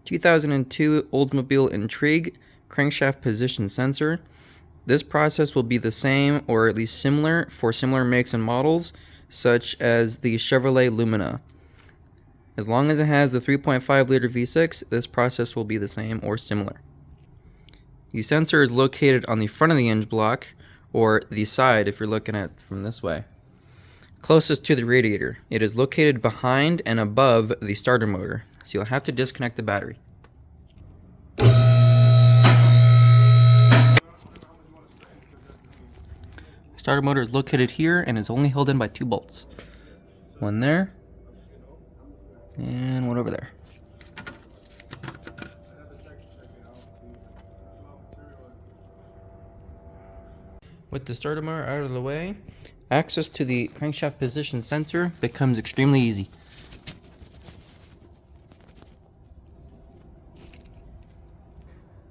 2002 Oldsmobile Intrigue crankshaft position sensor. This process will be the same or at least similar for similar makes and models, such as the Chevrolet Lumina. As long as it has the 3.5 liter V6, this process will be the same or similar. The sensor is located on the front of the engine block, or the side if you're looking at it from this way, closest to the radiator. It is located behind and above the starter motor, so you'll have to disconnect the battery. Starter motor is located here and is only held in by 2 bolts. One there, and one over there. With the starter motor out of the way, access to the crankshaft position sensor becomes extremely easy.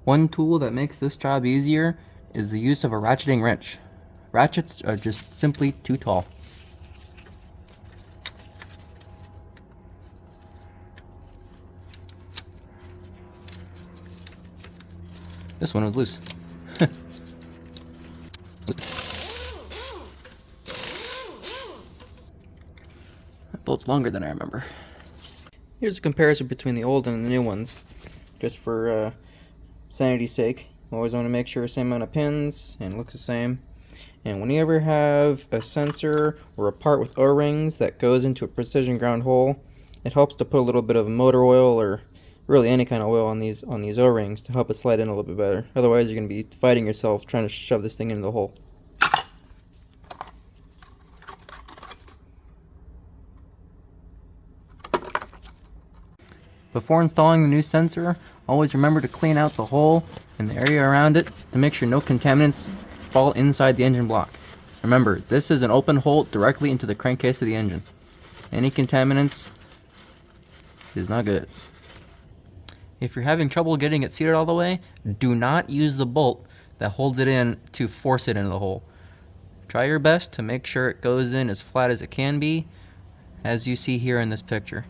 One tool that makes this job easier is the use of a ratcheting wrench. Ratchets are just simply too tall. This one was loose. That bolt's longer than I remember. Here's a comparison between the old and the new ones, just for sanity's sake. Always want to make sure same amount of pins and looks the same. And when you ever have a sensor or a part with O-rings that goes into a precision ground hole, it helps to put a little bit of motor oil or really any kind of oil on these O-rings to help it slide in a little bit better. Otherwise you're going to be fighting yourself trying to shove this thing into the hole. Before installing the new sensor, always remember to clean out the hole and the area around it to make sure no contaminants fall inside the engine block. Remember, this is an open hole directly into the crankcase of the engine. Any contaminants is not good. If you're having trouble getting it seated all the way, do not use the bolt that holds it in to force it into the hole. Try your best to make sure it goes in as flat as it can be, as you see here in this picture.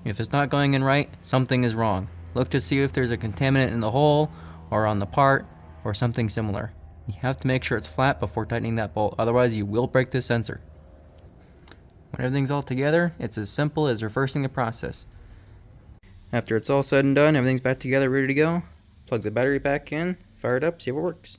If it's not going in right, something is wrong. Look to see if there's a contaminant in the hole or on the part or something similar. You have to make sure it's flat before tightening that bolt, otherwise you will break the sensor. When everything's all together, it's as simple as reversing the process. After it's all said and done, everything's back together, ready to go. Plug the battery back in, fire it up, see if it works.